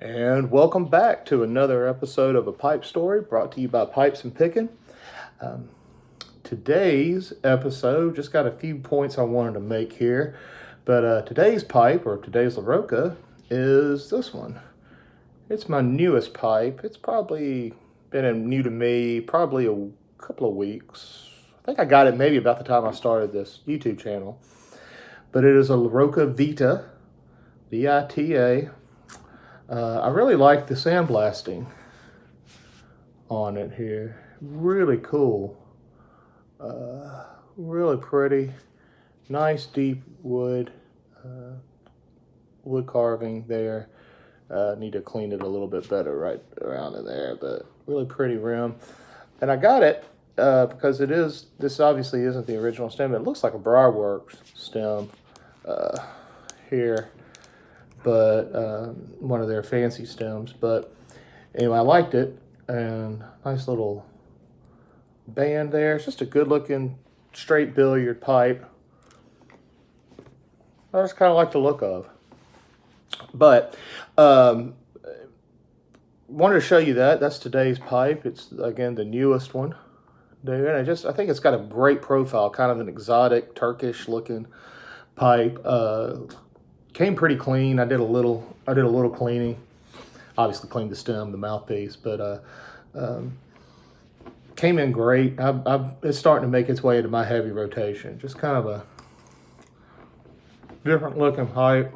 And welcome back to another episode of A Pipe Story brought to you by Pipes and Pickin'. Today's episode, just got a few points I wanted to make here, but today's pipe, or today's Rocca, is this one. It's my newest pipe. It's probably been new to me probably a couple of weeks. I think I got it maybe about the time I started this YouTube channel. But it is a Rocca Vita, V-I-T-A. I really like the sandblasting on it here. Really cool. Really pretty. Nice deep wood. Wood carving there. Need to clean it a little bit better right around in there, but really pretty rim. And I got it because this obviously isn't the original stem. It looks like a Briarworks stem here, but one of their fancy stems. But anyway, I liked it, and nice little band there. It's just a good looking straight billiard pipe. I just kind of like the look of. But wanted to show you that's today's pipe. It's again the newest one there, and I think it's got a great profile, kind of an exotic Turkish looking pipe. Came pretty clean. I did a little cleaning. Obviously cleaned the stem, the mouthpiece, but came in great. It's starting to make its way into my heavy rotation. Just kind of a different looking pipe.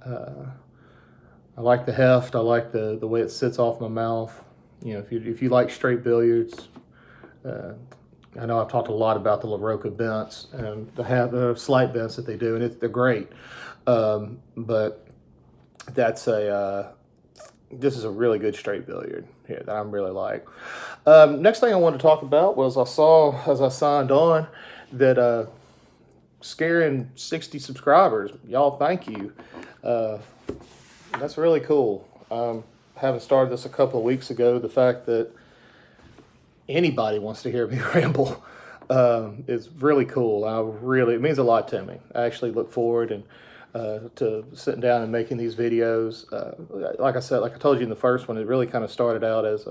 I like the heft. I like the way it sits off my mouth. You know, if you like straight billiards, I know I've talked a lot about the Rocca bents and the slight bents that they do, and they're great. But this is a really good straight billiard here that I'm really like. Next thing I wanted to talk about was I saw, as I signed on, that scaring 60 subscribers. Y'all, thank you. That's really cool. Having started this a couple of weeks ago, the fact that anybody wants to hear me ramble is really cool. It means a lot to me. I actually look forward to sitting down and making these videos. Like I said, like I told you in the first one, it really kind of started out as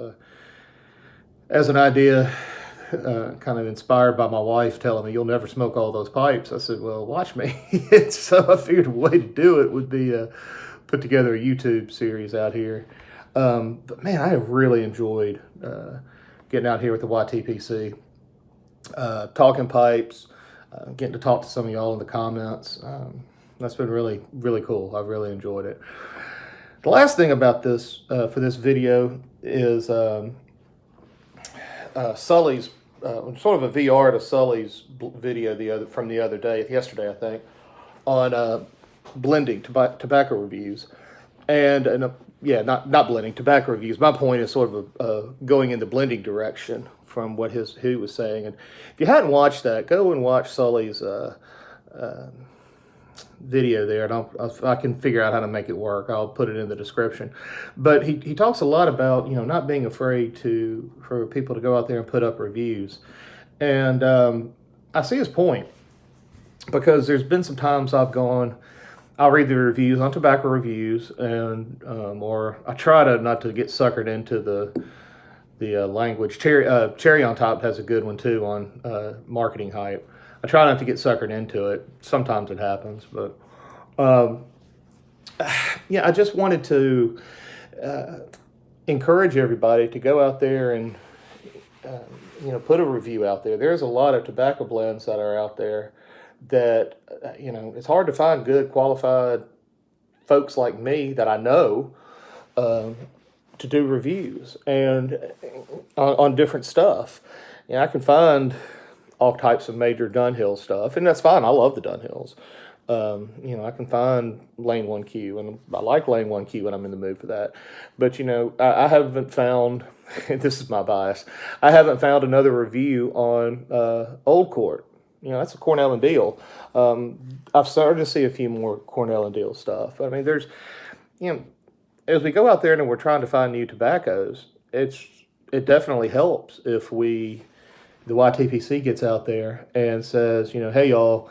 an idea, kind of inspired by my wife telling me, "You'll never smoke all those pipes." I said, "Well, watch me." So I figured a way to do it would be put together a YouTube series out here. But man, I have really enjoyed getting out here with the YTPC, talking pipes, getting to talk to some of y'all in the comments. That's been really, really cool. I've really enjoyed it. The last thing about this, for this video, is Sully's, sort of a VR to Sully's video from the other day, yesterday I think, on blending tobacco reviews. And yeah, not blending, tobacco reviews. My point is sort of going in the blending direction from what he was saying. And if you hadn't watched that, go and watch Sully's video there, and I can figure out how to make it work. I'll put it in the description. But he talks a lot about, you know, not being afraid for people to go out there and put up reviews. And I see his point, because there's been some times I'll read the reviews on tobacco reviews, and or I try not to get suckered into the language. Cherry on Top has a good one too on marketing hype. I try not to get suckered into it. Sometimes it happens, but yeah, I just wanted to encourage everybody to go out there and you know, put a review out there. There's a lot of tobacco blends that are out there that you know, it's hard to find good qualified folks like me that I know to do reviews and on different stuff. You know, I can find all types of major Dunhill stuff, and that's fine. I love the Dunhills. You know, I can find Lane 1Q, and I like Lane 1Q when I'm in the mood for that. But, you know, I haven't found, and this is my bias, I haven't found another review on Old Court. You know, that's a Cornell and Deal. I've started to see a few more Cornell and Deal stuff. I mean, there's, you know, as we go out there and we're trying to find new tobaccos, it definitely helps if the YTPC gets out there and says, you know, "Hey y'all,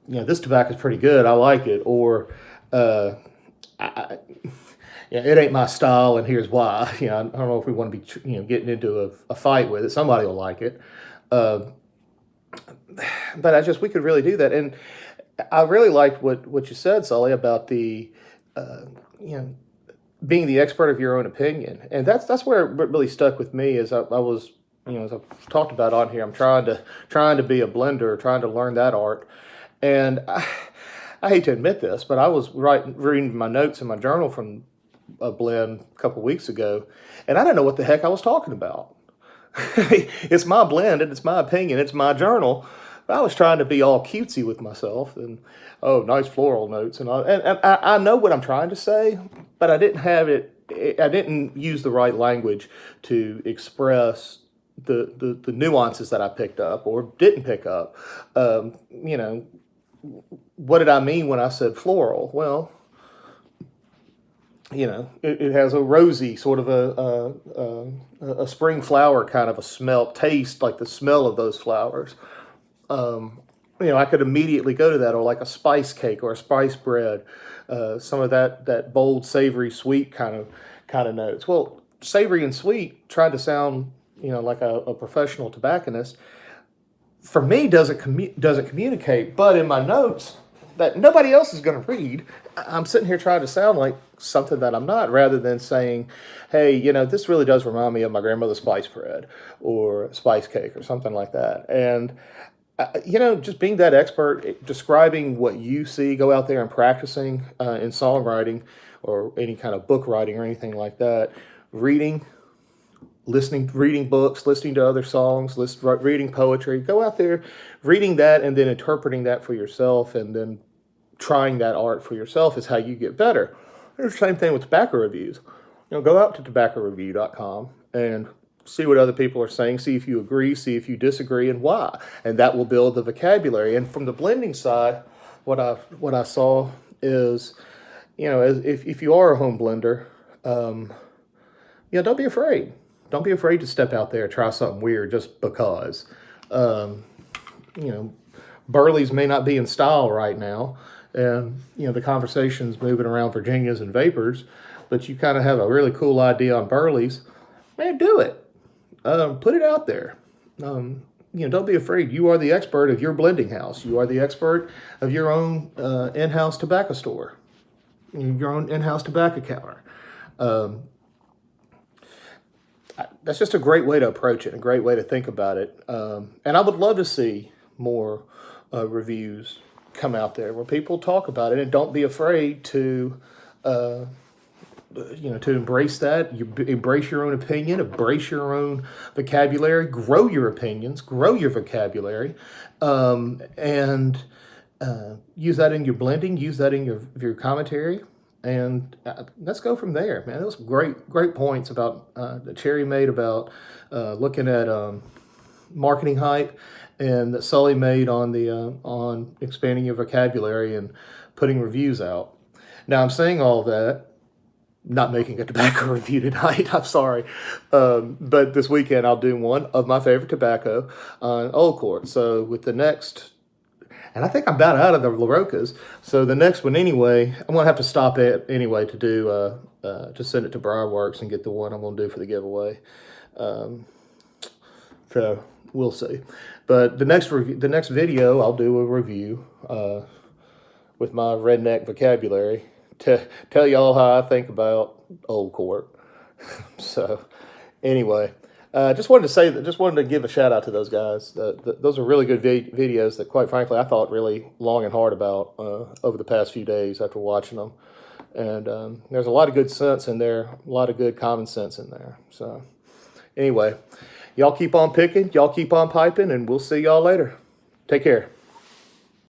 you know, this tobacco is pretty good. I like it." Or yeah, it ain't my style, and here's why. You know, I don't know if we want to be, getting into a fight with it. Somebody will like it. Uh, but we could really do that. And I really liked what you said, Sully, about the, uh, you know, being the expert of your own opinion. And that's where it really stuck with me is I was, as I've talked about on here, I'm trying to be a blender, trying to learn that art. And I hate to admit this, but I was reading my notes in my journal from a blend a couple weeks ago, and I didn't know what the heck I was talking about. It's my blend, and it's my opinion, it's my journal. But I was trying to be all cutesy with myself, and nice floral notes, and all. And I know what I'm trying to say, but I didn't have it. I didn't use the right language to express the nuances that I picked up or didn't pick up. What did I mean when I said floral? Well, it has a rosy sort of a spring flower kind of a taste, like the smell of those flowers. I could immediately go to that, or like a spice cake or a spice bread, some of that bold, savory, sweet kind of notes. Well, savory and sweet, trying to sound like a professional tobacconist, for me doesn't communicate. But in my notes that nobody else is going to read, I'm sitting here trying to sound like something that I'm not, rather than saying, hey, this really does remind me of my grandmother's spice bread or spice cake or something like that. And just being that expert, describing what you see, go out there and practicing in songwriting or any kind of book writing or anything like that, reading books, listening to other songs, reading poetry, go out there, reading that and then interpreting that for yourself and then trying that art for yourself is how you get better. It's the same thing with tobacco reviews. Go out to tobaccoreview.com and see what other people are saying, see if you agree, see if you disagree, and why. And that will build the vocabulary. And from the blending side, what I saw is, if you are a home blender, don't be afraid. Don't be afraid to step out there and try something weird just because. Burleys may not be in style right now, and the conversation's moving around Virginias and Vapors, but you kind of have a really cool idea on Burleys. Man, do it. Put it out there. Don't be afraid. You are the expert of your blending house. You are the expert of your own in-house tobacco store, your own in-house tobacco counter. That's just a great way to approach it, a great way to think about it. And I would love to see more reviews come out there where people talk about it, and don't be afraid to embrace that. You embrace your own opinion, embrace your own vocabulary, grow your opinions, grow your vocabulary, and use that in your blending, use that in your commentary, and let's go from there, man. Those great points about that Cherry made about looking at marketing hype, and that Sully made on the on expanding your vocabulary and putting reviews out. Now, I'm saying all that, not making a tobacco review tonight, I'm sorry. But this weekend I'll do one of my favorite tobacco on Old Court. So with the next, and I think I'm about out of the Roccas, so the next one anyway, I'm going to have to stop it anyway to do, to send it to Briarworks and get the one I'm going to do for the giveaway. So we'll see. But the next video, I'll do a review with my redneck vocabulary to tell y'all how I think about Old Court. So anyway, just wanted to give a shout out to those guys. Those are really good videos that, quite frankly, I thought really long and hard about over the past few days after watching them. And there's a lot of good sense in there, a lot of good common sense in there. So anyway, y'all keep on picking, y'all keep on piping, and we'll see y'all later. Take care.